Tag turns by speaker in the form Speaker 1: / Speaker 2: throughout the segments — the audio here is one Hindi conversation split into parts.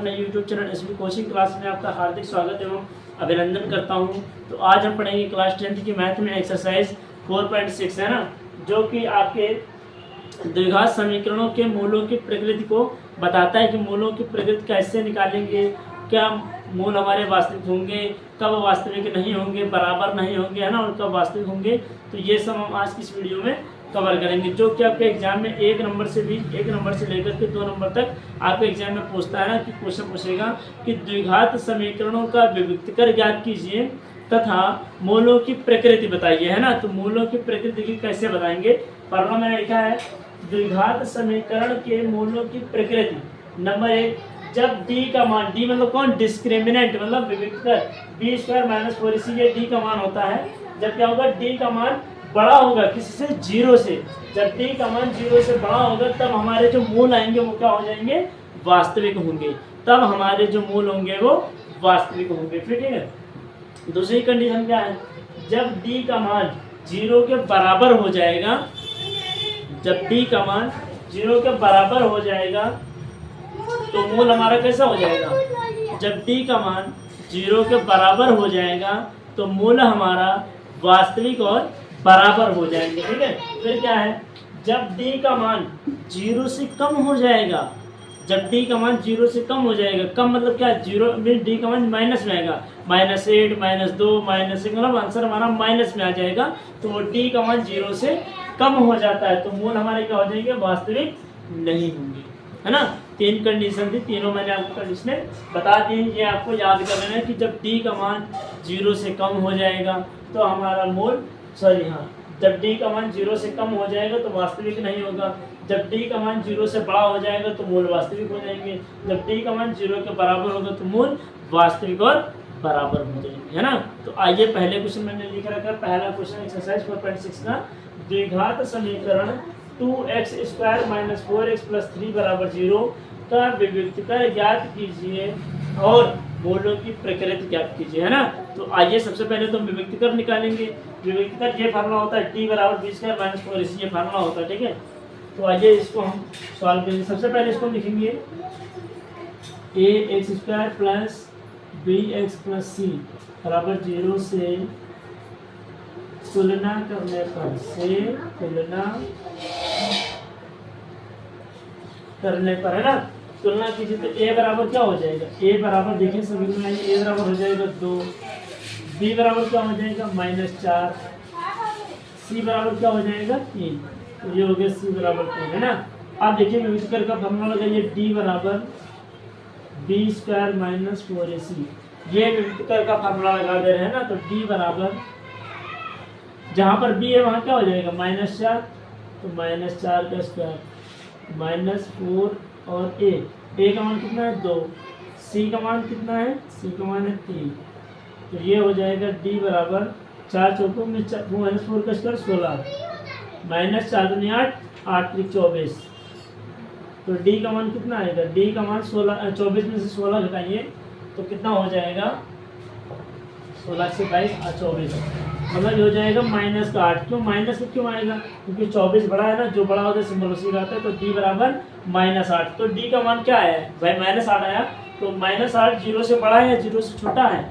Speaker 1: अपने YouTube channel SB coaching class में आपका हार्दिक स्वागत एवं अभिनंदन करता हूं। तो आज हम पढ़ेंगे क्लास 10th की मैथ में एक्सरसाइज 4.6 है ना, जो कि आपके द्विघात समीकरणों के मूलों की प्रकृति को बताता है कि मूलों की प्रकृति कैसे निकालेंगे, क्या मूल हमारे वास्तविक होंगे, कब वास्तविक नहीं होंगे, बराबर नहीं होंगे, है ना, और कब वास्तविक होंगे। तो ये सब हम आज की इस वीडियो में कवर करेंगे, जो कि आपके एग्जाम में 1 नंबर से लेकर के 2 नंबर तक आपके एग्जाम में पूछता है ना, कि क्वेश्चन पूछेगा कि द्विघात समीकरणों का विभक्तिकर ज्ञात कीजिए तथा मूलों की प्रकृति बताइए, है ना। तो मूलों की प्रकृति की कैसे बताएंगे, फॉर्मूला मैंने लिखा है। द्विघात समीकरण के मूलों की प्रकृति नंबर 1, जब d का मान, d मतलब कौन, डिस्क्रिमिनेंट मतलब विभक्तिकर, b² - 4ac ये d का मान होता है। जब क्या होगा, d का मान बड़ा होगा किसी से, 0 से, जब d का मान 0 से बड़ा होगा तब हमारे जो मूल आएंगे वो क्या हो जाएंगे, वास्तविक होंगे। तब हमारे जो मूल होंगे वो वास्तविक होंगे, ठीक है। दूसरी कंडीशन क्या है, जब d का मान 0 के बराबर हो जाएगा, जब d का मान 0 के बराबर हो जाएगा तो मूल हमारा कैसा हो जाएगा, जब d का मान 0 के बराबर हो जाएगा तो मूल हमारा वास्तविक और बराबर हो जाएंगे, ठीक है। फिर क्या है, जब d का मान 0 से कम हो जाएगा, जब d का मान 0 से कम हो जाएगा, कम मतलब क्या, 0 मीन d का मान माइनस में आएगा, -8 -2 -1 मतलब आंसर हमारा माइनस में आ जाएगा। तो वो d का मान 0 से कम हो जाता है तो मूल हमारे क्या हो जाएंगे, वास्तविक नहीं होंगे, है ना। 3 कंडीशन थी, तीनों मैंने आपको कंडीशन बता दी। ये आपको याद कर लेना है कि जब d का मान 0 से कम हो जाएगा तो हमारा मूल, जब d का मान 0 से कम हो जाएगा तो वास्तविक नहीं होगा। जब d का मान 0 से बड़ा हो जाएगा तो मूल वास्तविक हो जाएंगे। जब d का मान 0 के बराबर होगा तो मूल वास्तविक और बराबर हो जाएंगे, है ना। तो आइए पहले क्वेश्चन मैंने लिख रखा, पहला क्वेश्चन एक्सरसाइज 4.6 का, द्विघात समीकरण 2x² - 4x + 3 = 0 का विभक्तिकर ज्ञात कीजिए और मूलों की प्रकृति ज्ञात कीजिए, है ना। तो आइए सबसे पहले तो विभक्तिकर निकालेंगे। विभक्तिकर ये फार्मूला होता है, d = b² - 4ac, ये फार्मूला होता है, ठीक है। तो आइए इसको हम सॉल्व करेंगे। सबसे पहले इसको लिखेंगे ax² + bx + c = 0 से तुलना करने पर, है ना, तुलना कीजिए तो a बराबर क्या हो जाएगा, a बराबर देखिए सभी में a बराबर हो जाएगा 2, b बराबर क्या हो जाएगा -4, c बराबर क्या हो जाएगा 3, तो ये हो गया c बराबर 3, है ना। आप देखिए विभक्तिकर का फॉर्मूला लगाइए, d बराबर b² - 4ac, ये विभक्तिकर का फॉर्मूला लगा दे रहे हैं ना। तो d बराबर, जहाँ पर b है वहाँ क्या हो जाएगा -4, तो -4 का स्क्वायर -4 और a का मान कितना है 2, c का मान कितना है, c का मान है 3, तो ये हो जाएगा d बराबर 4 चौकों में -4 का स्क्वायर 16, -4 दूनी 8, 8 त्रिक 24, तो d का मान कितना आएगा, d का मान 24 में से 16 घटाइए तो कितना हो जाएगा, 16 से 22 24, मतलब ये हो जाएगा -8। क्यों माइनस का क्यों आएगा, क्योंकि 24 बड़ा है ना, जो बड़ा होता है सिंबल उसी का आता है। तो d बराबर -8, तो d का मान क्या है भाई, -8 आया, तो -8 0 से बड़ा है या 0 से छोटा है,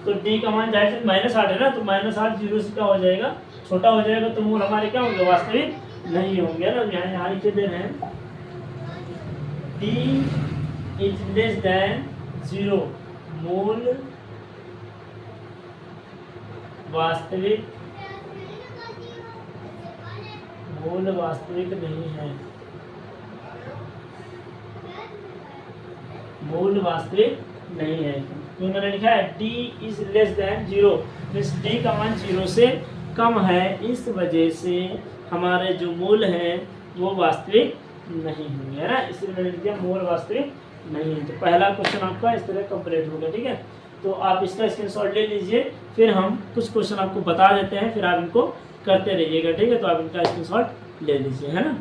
Speaker 1: तो d का मान जाहिर से -8 है ना, तो -8 0 से क्या हो जाएगा, छोटा हो जाएगा, तो मूल हमारे क्या होंगे, वास्तविक नहीं होंगे ना। यहाँ लिखे दे रहे हैं d < 0, मूल वास्तविक नहीं है, मूल वास्तविक नहीं है। तो मैंने लिखा है d < 0, मीन्स d का मान 0 से कम है, इस वजह से हमारे जो मूल हैं वो वास्तविक नहीं होंगे, है ना, इसलिए मैंने लिखा मूल वास्तविक नहीं है। तो पहला क्वेश्चन आपका इस तरह कंप्लीट होगा, ठीक है। तो आप इसका स्क्रीनशॉट ले लीजिए, फिर हम कुछ क्वेश्चन आपको बता देते हैं, फिर आप इनको करते रहिएगा, ठीक है। तो आप इनका स्क्रीनशॉट ले लीजिए, है ना।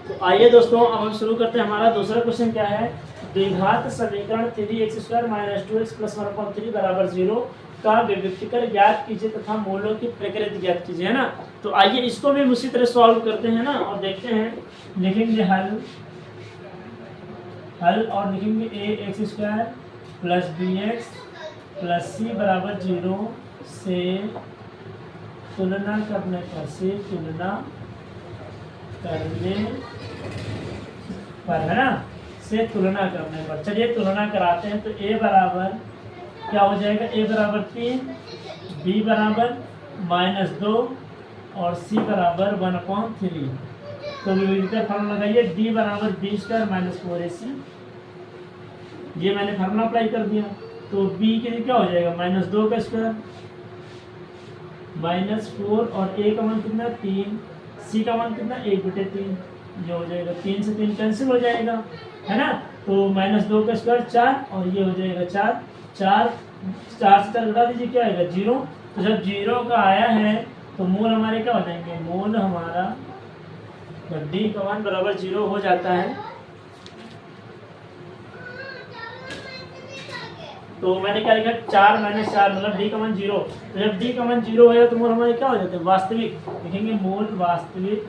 Speaker 1: तो आइए दोस्तों अब हम शुरू करते हैं। हमारा दूसरा क्वेश्चन क्या है, द्विघात समीकरण 3x² - 2x + 1/3 = 0 का विविक्तीकर ज्ञात कीजिए तथा मूलों की प्रकृति ज्ञात कीजिए, है ना। तो आइए इसको भी उसी तरह सॉल्व करते हैं ना, और देखते हैं। लिखेंगे हल और लिखेंगे ax² plus bx plus c बराबर 0 से तुलना करने पर है ना, से तुलना करने पर। चलिए तुलना कराते हैं। तो a बराबर क्या हो जाएगा, a बराबर 3, b बराबर -2 और c बराबर 1/3। तो विविधता फार्मूला लगाइए, d बराबर b² - 4ac। ये मैंने फार्मूला अप्लाई कर दिया। तो b के लिए क्या हो जाएगा, -2 का स्क्वायर -4 और a का मान कितना 3, c का मान कितना 1/3। ये हो जाएगा 3 से 3 कैंसिल हो जाएगा, है ना। तो -2 का स्क्वायर 4 और ये हो जाएगा 4 से 4 घटा दीजिए, क्या आएगा 0। तो जब 0 का आया है तो मूल हमारे क्या हो जाएंगे, मूल हमारा जब d का मान बराबर 0 हो जाता है तो मैंने क्या लिखा, 4 - 4 मतलब d का मान 0। तो जब d का मान 0 होगा तो मूल हमारे क्या हो जाते हैं, वास्तविक। लिखेंगे मूल वास्तविक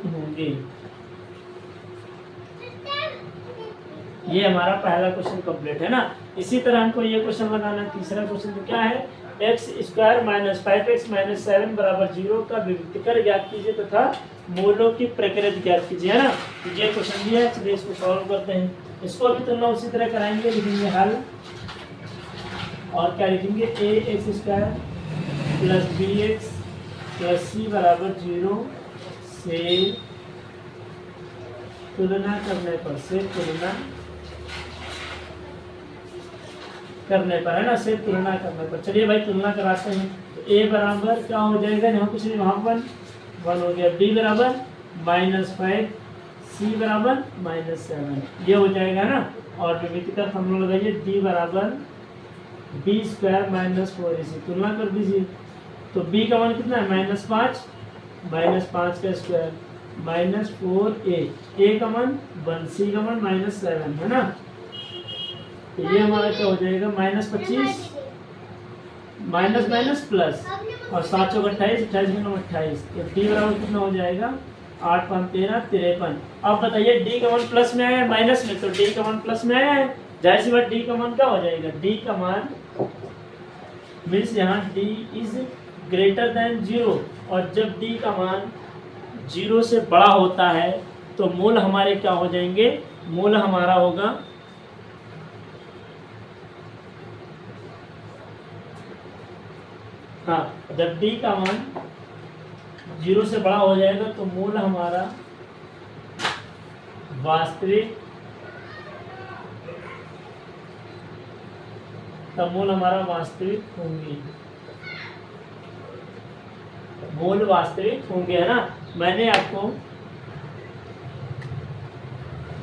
Speaker 1: होंगे। ये हमारा पहला क्वेश्चन कंप्लीट है ना। इसी तरह हमको ये क्वेश्चन लगाना है। तीसरा क्वेश्चन तो क्या है, x² - 5x - 7 बराबर 0 का विविक्तीकर ज्ञात कीजिए तथा मूलों की प्रकृति ज्ञात कीजिए, है ना। तो ये क्वेश्चन दिया है, चलिए इसको सॉल्व करते हैं। इसको भी तुलना उसी तरह कराएंगे। लिखेंगे हल और क्या लिखेंगे, ax² plus bx plus c बराबर 0 से तुलना करने पर है ना, से तुलना करने पर। चलिए भाई तुलना कराते हैं। तो a बराबर क्या हो जाएगा, यहाँ कुछ नहीं, वहाँ 1 हो गया। b बराबर -5, c बराबर -7, ये हो जाएगा ना। और विविधता फॉर्मूला लगाइए, d बराबर b² - 4ac। तुलना कर दीजिए। तो b का मान कितना है, -5 -5 का स्क्वायर -4a, a का मान 1, c का मान -7, है ना। तो ये हमारा क्या हो जाएगा, -25 माइनस प्लस और 7 चौक 28, 28 गुना 28। तो d बराबर कितना हो जाएगा, 8 5 13 53। अब बताइए d का मान प्लस में आया है माइनस में, तो d का मान प्लस में आया है, जाहिर सी बात d का मान क्या हो जाएगा, d का मान मीन्स यहाँ d इज ग्रेटर देन 0। और जब d का मान 0 से बड़ा होता है तो मूल हमारे क्या हो जाएंगे, मूल हमारा होगा जब d का मान 0 से बड़ा हो जाएगा तो मूल हमारा वास्तविक, तब मूल हमारा वास्तविक होंगे, मूल वास्तविक होंगे, है ना। मैंने आपको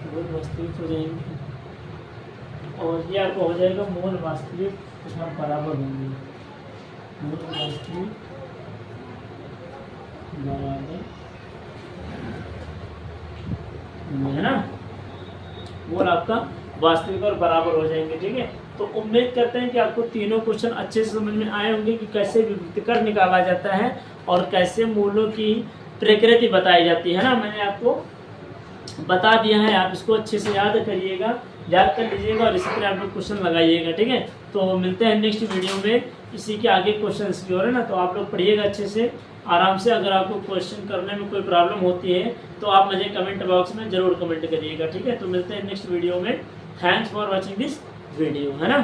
Speaker 1: मूल वास्तविक हो जाएंगे और ये आपको हो जाएगा मूल वास्तविक तथा बराबर होंगे, मूल वास्तविक बराबर, है ना। मूल आपका वास्तविक और बराबर हो जाएंगे, ठीक है। तो उम्मीद करते हैं कि आपको तीनों क्वेश्चन अच्छे से समझ में आए होंगे कि कैसे विविक्तीकर निकाला जाता है और कैसे मूलों की प्रकृति बताई जाती है ना। मैंने आपको बता दिया है, आप इसको अच्छे से याद करिएगा, याद कर लीजिएगा और इसी तरह आप लोग क्वेश्चन लगाइएगा, ठीक है। तो मिलते हैं नेक्स्ट वीडियो में इसी के आगे क्वेश्चन की ओर, है ना। तो आप लोग पढ़िएगा अच्छे से आराम से। अगर आपको क्वेश्चन करने में कोई प्रॉब्लम होती है तो आप मुझे कमेंट बॉक्स में ज़रूर कमेंट करिएगा, ठीक है। तो मिलते हैं नेक्स्ट वीडियो में। Thanks for watching this video, है ना।